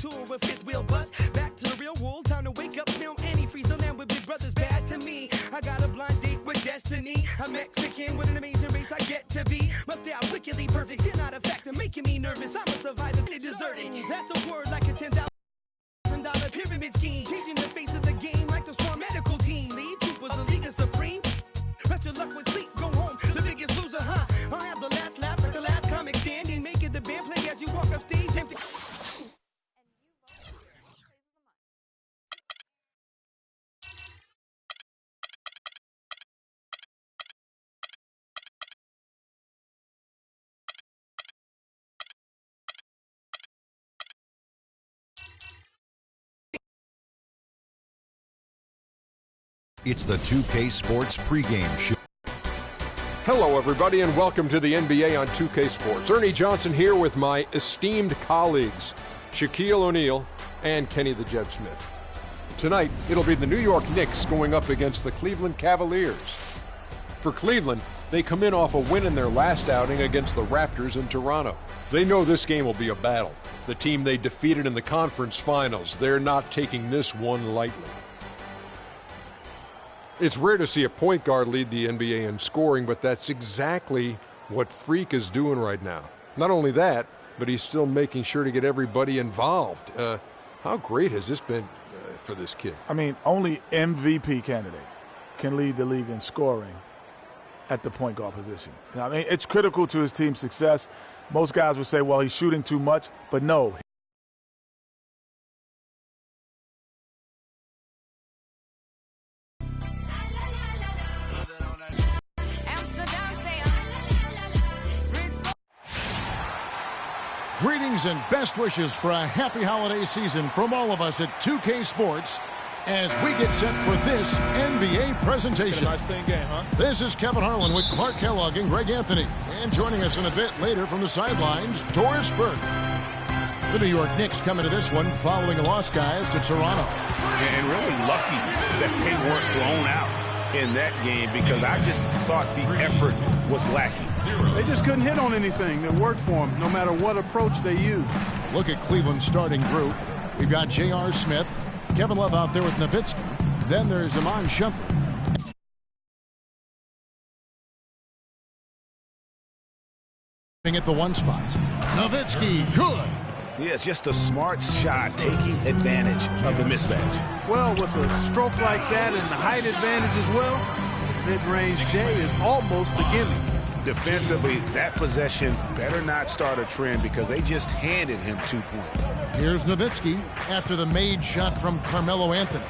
tour with fifth wheel bus. Back to the real world, time to wake up, smell antifreeze. The land with big brothers bad to me. I got a blind date with destiny. A Mexican with an amazing race I get to be. Must stay out wickedly perfect, you're not a factor, making me nervous. I'm a survivor, deserting. That's the word like a $10,000 pyramid scheme. Changing the face of the game like the Swan medical team. Lead troopers, a league of supreme. Rest your luck with sleep, go home, the biggest loser, huh? I'll have the last laugh like the last comic standing. Make it the band play as you walk up stage empty. It's the 2K Sports pregame show. Hello, everybody, and welcome to the NBA on 2K Sports. Ernie Johnson here with my esteemed colleagues, Shaquille O'Neal and Kenny the Jet Smith. Tonight, it'll be the New York Knicks going up against the Cleveland Cavaliers. For Cleveland, they come in off a win in their last outing against the Raptors in Toronto. They know this game will be a battle. The team they defeated in the conference finals, they're not taking this one lightly. It's rare to see a point guard lead the NBA in scoring, but that's exactly what Freak is doing right now. Not only that, but he's still making sure to get everybody involved. How great has this been for this kid? I mean, only MVP candidates can lead the league in scoring at the point guard position. I mean, it's critical to his team's success. Most guys would say, well, he's shooting too much, but no. Greetings and best wishes for a happy holiday season from all of us at 2K Sports as we get set for this NBA presentation. Nice clean game, huh? This is Kevin Harlan with Clark Kellogg and Greg Anthony. And joining us in a bit later from the sidelines, Doris Burke. The New York Knicks come into this one following a loss, guys, to Toronto. And really lucky that they weren't blown out in that game because I just thought the effort was lacking. They just couldn't hit on anything that worked for them, no matter what approach they used. Look at Cleveland's starting group. We've got J.R. Smith, Kevin Love out there with Nowitzki. Then there's Iman Shumpert. At the one spot. Nowitzki, good. Yeah, it's just a smart shot taking advantage of the mismatch. Well, with a stroke like that and the height advantage as well, mid-range J is almost a gimme. Defensively, that possession better not start a trend because they just handed him 2 points. Here's Nowitzki after the made shot from Carmelo Anthony.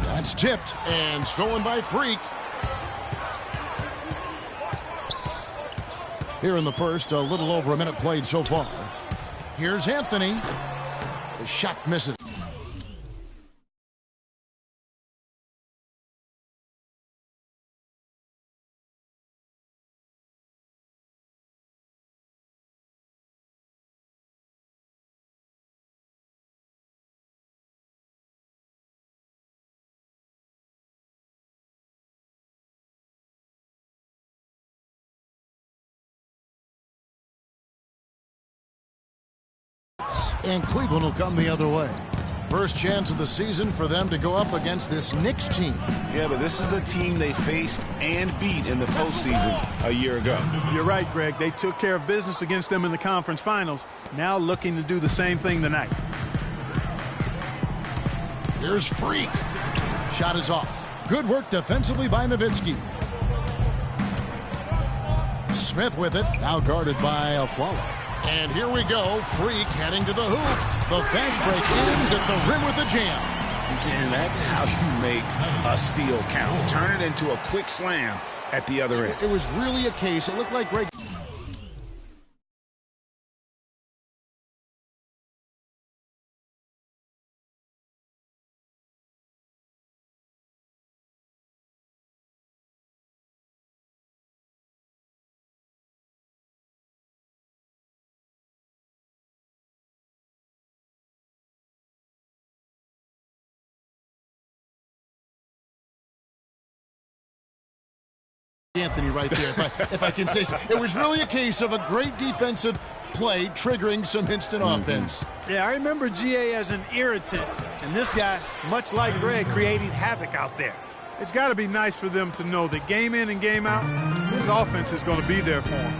That's tipped and stolen by Freak. Here in the first, a little over a minute played so far. Here's Anthony. The shot misses. And Cleveland will come the other way. First chance of the season for them to go up against this Knicks team. Yeah, but this is a team they faced and beat in the postseason a year ago. You're right, Greg. They took care of business against them in the conference finals. Now looking to do the same thing tonight. Here's Freak. Shot is off. Good work defensively by Nowitzki. Smith with it. Now guarded by Aflalo. And here we go. Freak heading to the hoop. The fast break ends at the rim with a jam. And that's how you make a steal count. Turn it into a quick slam at the other end. It was really a case. It looked like Greg Anthony right there, if I can say so. It was really a case of a great defensive play triggering some instant offense. Yeah, I remember GA as an irritant, and this guy, much like Greg, creating havoc out there. It's got to be nice for them to know that game in and game out, this offense is going to be there for them.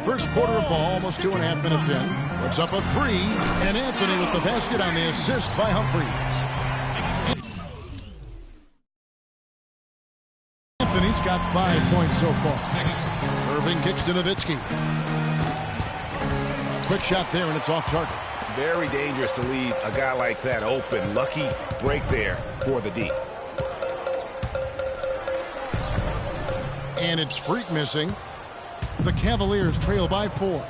First quarter of ball, almost 2.5 minutes in. Puts up a 3, and Anthony with the basket on the assist by Humphries. Anthony's got 5 points so far. Irving kicks to Nowitzki. Quick shot there, and it's off target. Very dangerous to leave a guy like that open. Lucky break there for the D. And it's Freak missing. The Cavaliers trail by 4.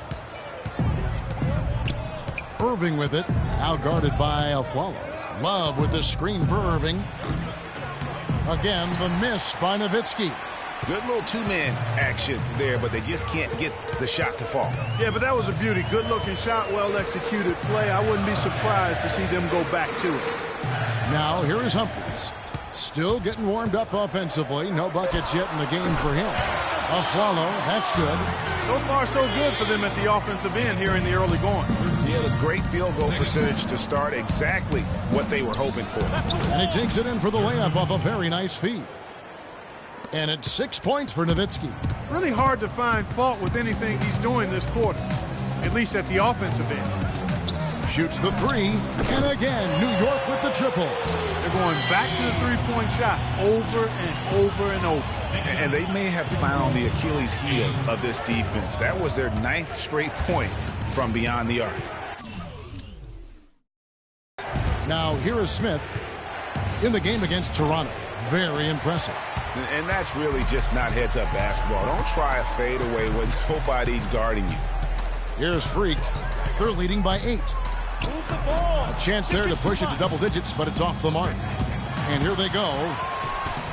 Irving with it. Now guarded by Aflalo. Love with the screen for Irving. Again, the miss by Nowitzki. Good little two-man action there, but they just can't get the shot to fall. Yeah, but that was a beauty. Good-looking shot, well-executed play. I wouldn't be surprised to see them go back to it. Now, here is Humphries. Still getting warmed up offensively. No buckets yet in the game for him. Aflalo, that's good. So far, so good for them at the offensive end here in the early going. He had a great field goal percentage to start, exactly what they were hoping for. And he takes it in for the layup off a very nice feed. And it's 6 points for Nowitzki. Really hard to find fault with anything he's doing this quarter, at least at the offensive end. Shoots the 3, and again, New York with the triple. They're going back to the three-point shot over and over and over. And they may have found the Achilles heel of this defense. That was their 9th straight point from beyond the arc. Now, here is Smith in the game against Toronto. Very impressive. And that's really just not heads-up basketball. Don't try a fadeaway when nobody's guarding you. Here's Freak. They're leading by 8. A chance there to push it to double digits, but it's off the mark. And here they go.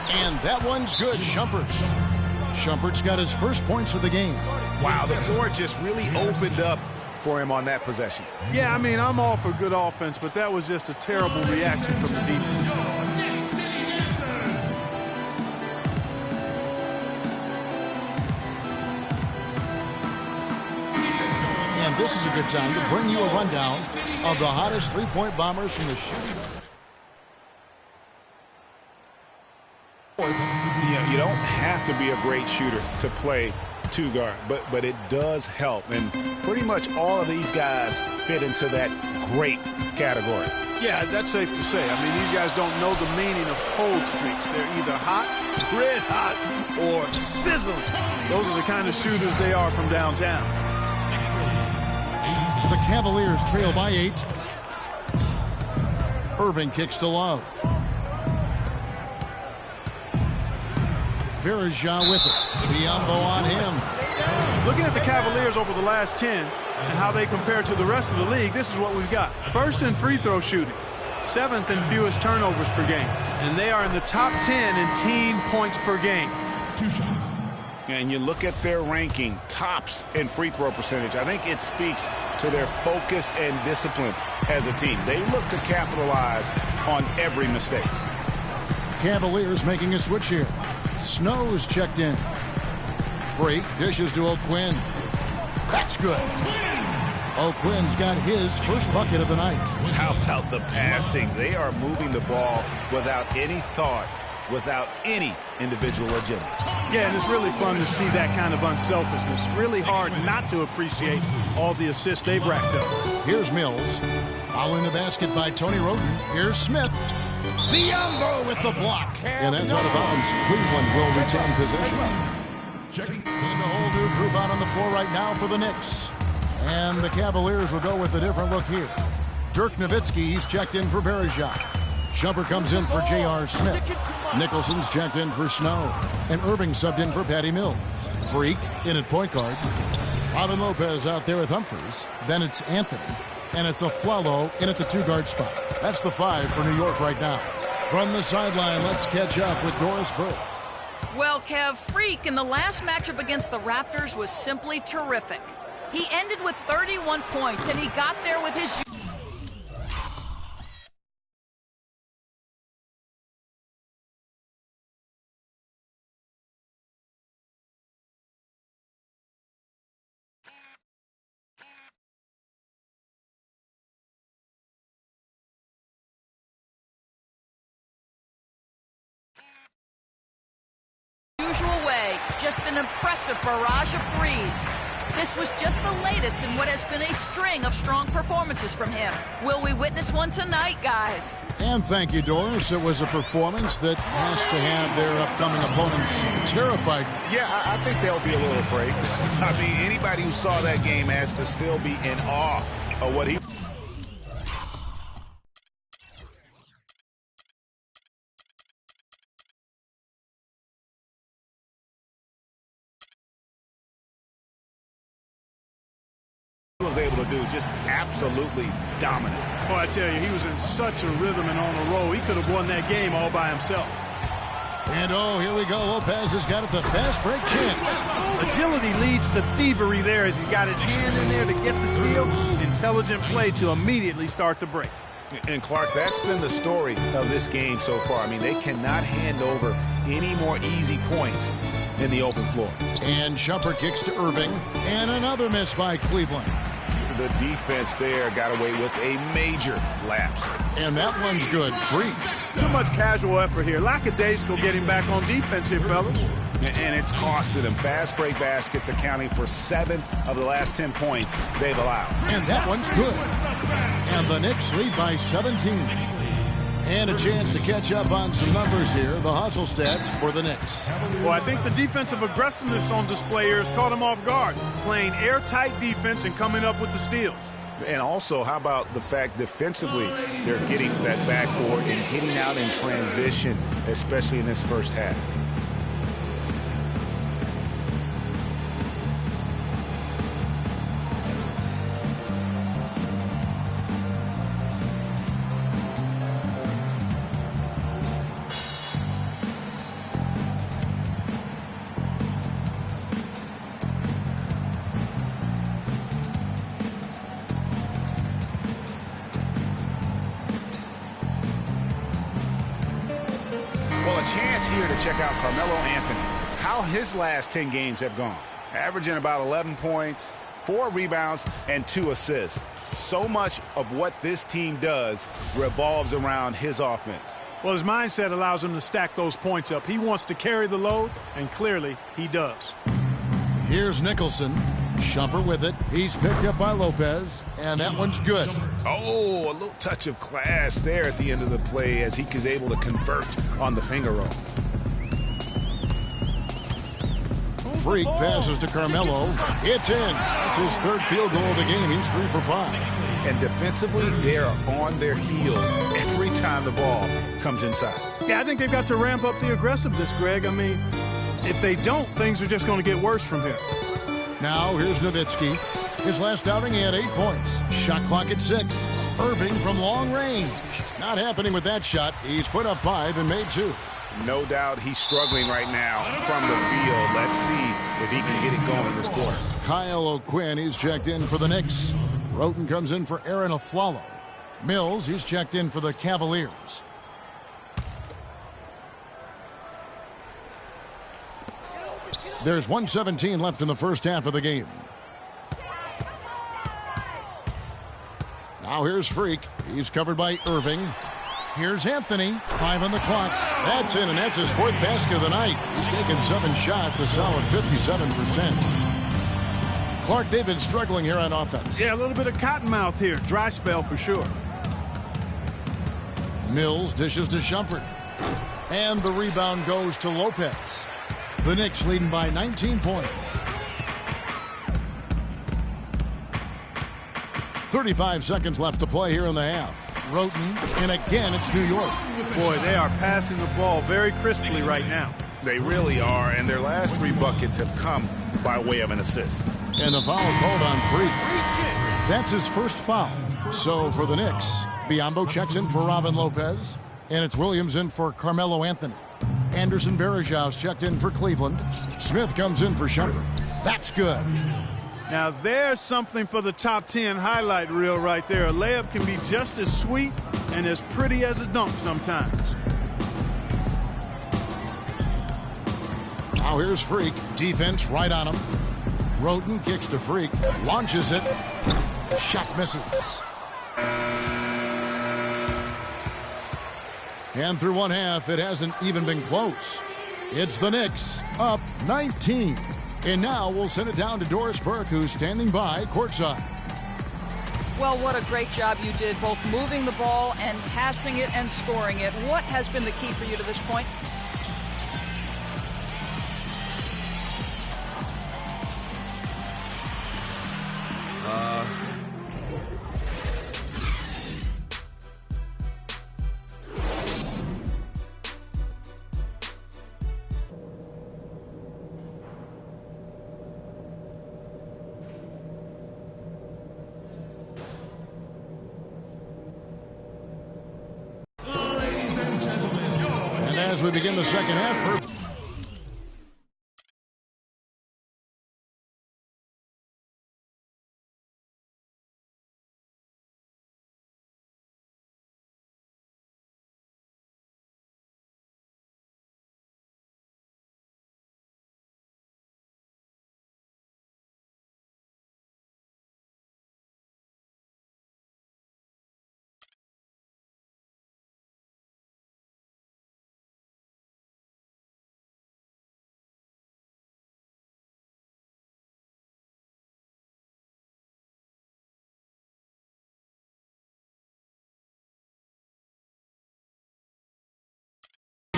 And that one's good. Shumpert's got his first points of the game. Wow, the floor just really opened up for him on that possession. Yeah, I mean, I'm all for good offense, but that was just a terrible reaction from the defense. And this is a good time to bring you a rundown of the hottest three-point bombers from the shooting. You don't have to be a great shooter to play two guard, but it does help. And pretty much all of these guys fit into that great category. Yeah, that's safe to say. I mean, these guys don't know the meaning of cold streaks. They're either hot, red hot, or sizzling. Those are the kind of shooters they are from downtown. The Cavaliers trail by 8. Irving kicks to Love. Verja with it. Biombo on him. Looking at the Cavaliers over the last 10 and how they compare to the rest of the league, this is what we've got. First in free throw shooting. 7th in fewest turnovers per game. And they are in the top 10 in team points per game. And you look at their ranking, tops in free throw percentage. I think it speaks to their focus and discipline as a team. They look to capitalize on every mistake. Cavaliers making a switch here. Snow's checked in. Freak dishes to O'Quinn. That's good. O'Quinn's got his first bucket of the night. How about the passing? They are moving the ball without any thought, without any individual agility. Yeah, and it's really fun to see that kind of unselfishness. Really hard not to appreciate all the assists they've racked up. Here's Mills. Following the basket by Tony Roden. Here's Smith. Biombo with the block. And that's out of bounds. Cleveland will retain possession. There's a whole new group out on the floor right now for the Knicks. And the Cavaliers will go with a different look here. Dirk Nowitzki, he's checked in for Verja. Shumpert comes in for J.R. Smith. Nicholson's checked in for Snow. And Irving subbed in for Patty Mills. Freak in at point guard. Robin Lopez out there with Humphries. Then it's Anthony. And it's Aflalo in at the two-guard spot. That's the 5 for New York right now. From the sideline, let's catch up with Doris Burke. Well, Kev, Freak in the last matchup against the Raptors was simply terrific. He ended with 31 points, and he got there with his just an impressive barrage of threes. This was just the latest in what has been a string of strong performances from him. Will we witness one tonight, guys? And thank you, Doris. It was a performance that has to have their upcoming opponents terrified. Yeah, I think they'll be a little afraid. I mean, anybody who saw that game has to still be in awe of what he... was able to do. Just absolutely dominant. Oh, I tell you, he was in such a rhythm and on a roll. He could have won that game all by himself. And oh, here we go. Lopez has got it, the fast break chance. Agility leads to thievery there as he got his hand in there to get the steal. Intelligent play to immediately start the break. And Clark, that's been the story of this game so far. I mean, they cannot hand over any more easy points in the open floor. And Shumpert kicks to Irving. And another miss by Cleveland. The defense there got away with a major lapse. And that one's good. Freak. Too much casual effort here. Lackadaisical getting back on defense here, fellas. And it's costed them. Fast break baskets accounting for 7 of the last 10 points they've allowed. And that one's good. And the Knicks lead by 17. And a chance to catch up on some numbers here. The hustle stats for the Knicks. Well, I think the defensive aggressiveness on display here has caught them off guard. Playing airtight defense and coming up with the steals. And also, how about the fact defensively they're getting to that backboard and getting out in transition, especially in this first half. Chance here to check out Carmelo Anthony. How his last 10 games have gone. Averaging about 11 points, 4 rebounds, and 2 assists. So much of what this team does revolves around his offense. Well, his mindset allows him to stack those points up. He wants to carry the load, and clearly he does. Here's Nicholson. Shumpert with it. He's picked up by Lopez, and that one's good. Oh, a little touch of class there at the end of the play as he is able to convert on the finger roll. Freak passes to Carmelo. It's in. That's his 3rd field goal of the game. He's 3 for 5. And defensively, they are on their heels every time the ball comes inside. Yeah, I think they've got to ramp up the aggressiveness, Greg. I mean, if they don't, things are just going to get worse from here. Now, here's Nowitzki. His last outing, he had 8 points. Shot clock at 6. Irving from long range. Not happening with that shot. He's put up 5 and made 2. No doubt he's struggling right now from the field. Let's see if he can get it going this quarter. Kyle O'Quinn, he's checked in for the Knicks. Roten comes in for Aaron Aflalo. Mills, he's checked in for the Cavaliers. There's 1:17 left in the first half of the game. Now here's Freak. He's covered by Irving. Here's Anthony. 5 on the clock. That's in, and that's his 4th basket of the night. He's taken 7 shots, a solid 57%. Clark, they've been struggling here on offense. Yeah, a little bit of cottonmouth here. Dry spell for sure. Mills dishes to Shumpert. And the rebound goes to Lopez. The Knicks leading by 19 points. 35 seconds left to play here in the half. Roten, and again it's New York. Boy, they are passing the ball very crisply right now. They really are, and their last 3 buckets have come by way of an assist. And the foul called on Freak. That's his first foul. So for the Knicks, Biyombo checks in for Robin Lopez, and it's Williams in for Carmelo Anthony. Anderson Varejão's checked in for Cleveland. Smith comes in for Shumpert. That's good. Now there's something for the top 10 highlight reel right there. A layup can be just as sweet and as pretty as a dunk sometimes. Now here's Freak. Defense right on him. Roten kicks to Freak. Launches it. Shot misses. And through one half, it hasn't even been close. It's the Knicks up 19. And now we'll send it down to Doris Burke, who's standing by courtside. Well, what a great job you did, both moving the ball and passing it and scoring it. What has been the key for you to this point? As we begin the second half,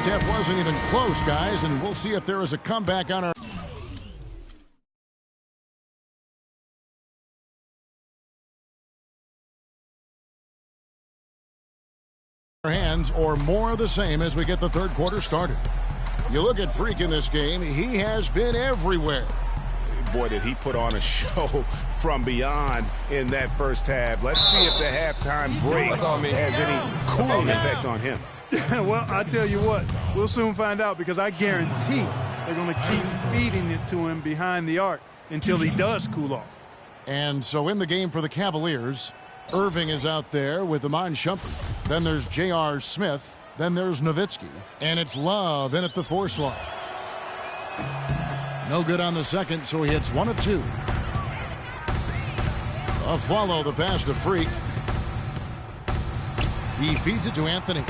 step wasn't even close, guys, and we'll see if there is a comeback on our hands, or more of the same as we get the third quarter started. You look at Freak in this game, he has been everywhere. Boy, did he put on a show from beyond in that first half. Let's see if the halftime break has any cooling effect on him. Well, I tell you what, we'll soon find out, because I guarantee they're going to keep feeding it to him behind the arc until he does cool off. And so in the game for the Cavaliers, Irving is out there with Iman Shumpert. Then there's J.R. Smith. Then there's Nowitzki. And it's Love in at the 4 slot. No good on the second, so he hits 1 of 2. A follow the pass to Freak. He feeds it to Anthony.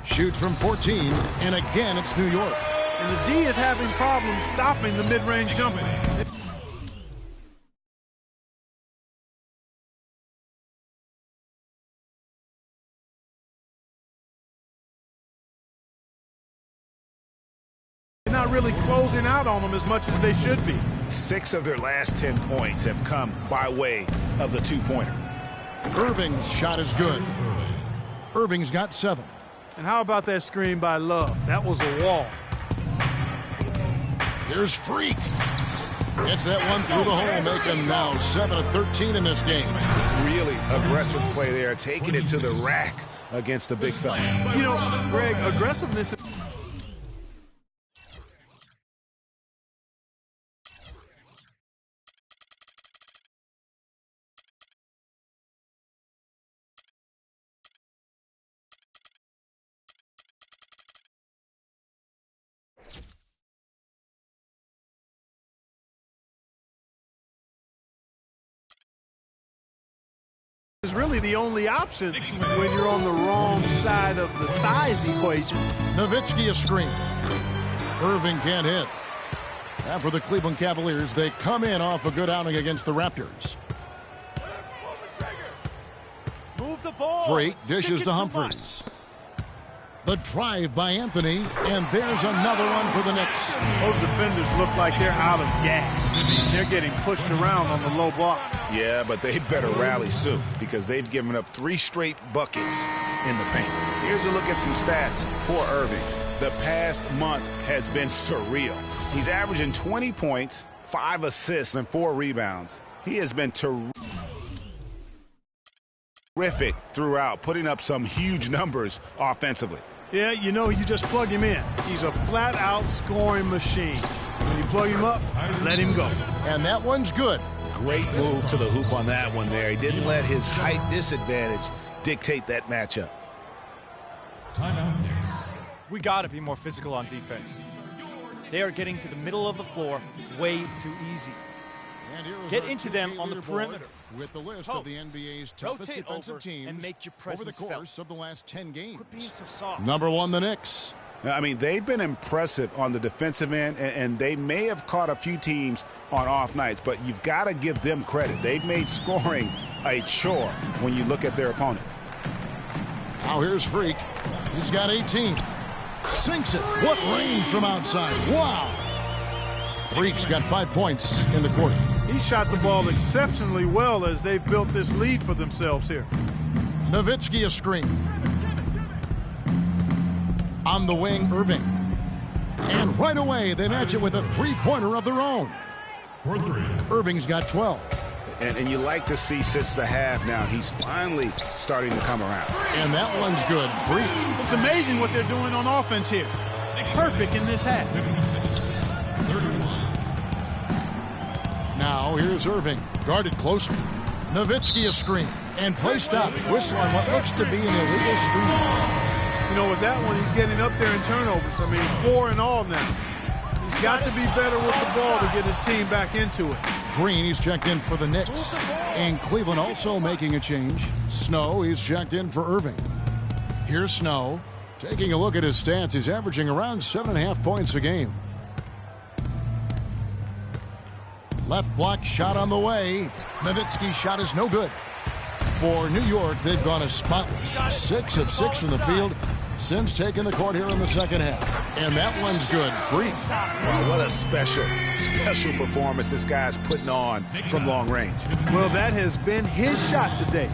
Shoots from 14, and again it's New York. And the D is having problems stopping the mid-range jumper. They're not really closing out on them as much as they should be. 6 of their last 10 points have come by way of the two-pointer. Irving's shot is good. Irving's got 7. And how about that screen by Love? That was a wall. Here's Freak. Gets that one through the hole, making now 7 of 13 in this game. Really aggressive play there, taking it to the rack against the big fella. You know, Greg, aggressiveness... is really the only option when you're on the wrong side of the size equation. Nowitzki a screen. Irving can't hit. And for the Cleveland Cavaliers, they come in off a good outing against the Raptors. Move the ball. Freak dishes to Humphries. The drive by Anthony, and there's another one for the Knicks. Those defenders look like they're out of gas. I mean, they're getting pushed around on the low block. Yeah, but they better rally soon, because they've given up 3 straight buckets in the paint. Here's a look at some stats for Irving. The past month has been surreal. He's averaging 20 points, 5 assists, and 4 rebounds. He has been terrific throughout, putting up some huge numbers offensively. Yeah, you know, you just plug him in. He's a flat-out scoring machine. When you plug him up, let him go. And that one's good. Great move to the hoop on that one there. He didn't let his height disadvantage dictate that matchup. Timeout Knicks. We got to be more physical on defense. They are getting to the middle of the floor way too easy. Get into them on the perimeter. With the list of the NBA's toughest defensive teams and make your over the presence course of the last 10 games. Quit being so soft. Number 1, the Knicks. I mean, they've been impressive on the defensive end, and they may have caught a few teams on off nights, but you've got to give them credit. They've made scoring a chore when you look at their opponents. Now here's Freak. He's got 18. Sinks it. What range from outside. Wow. Freak's got 5 points in the quarter. He shot the ball exceptionally well as they've built this lead for themselves here. Nowitzki a screen. On the wing, Irving. And right away, they match it with a three-pointer of their own. Irving's got 12. And you like to see since the half now, he's finally starting to come around. And that one's good. Free. It's amazing what they're doing on offense here. Perfect in this half. Now here's Irving. Guarded closely. Nowitzki a screen. And play stops. Whistle on what looks to be an illegal screen. You know, with that one, he's getting up there in turnovers. I mean, 4 in all now. He's got to be better with the ball to get his team back into it. Green, he's checked in for the Knicks. And Cleveland also making a change. Snow, he's checked in for Irving. Here's Snow. Taking a look at his stats, he's averaging around 7.5 points a game. Left block shot on the way. Nowitzki's shot is no good. For New York, they've gone as spotless. 6 of 6 from the field since taking the court here in the second half. And that one's good. Free. Wow, what a special performance this guy's putting on from long range. Well, that has been his shot today.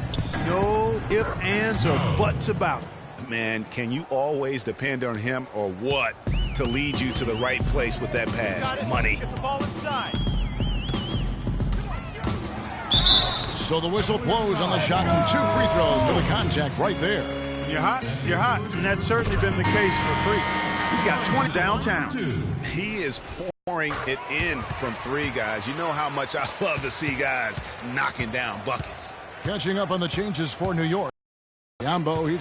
No ifs, ands, or buts about it. Man, can you always depend on him or what to lead you to the right place with that pass? Money. Get the ball inside. So the whistle blows on the shot and 2 free throws for the contact right there. You're hot, you're hot. And that's certainly been the case for Freak. He's got 20 downtown. He is pouring it in from 3, guys. You know how much I love to see guys knocking down buckets. Catching up on the changes for New York. Yambo, he's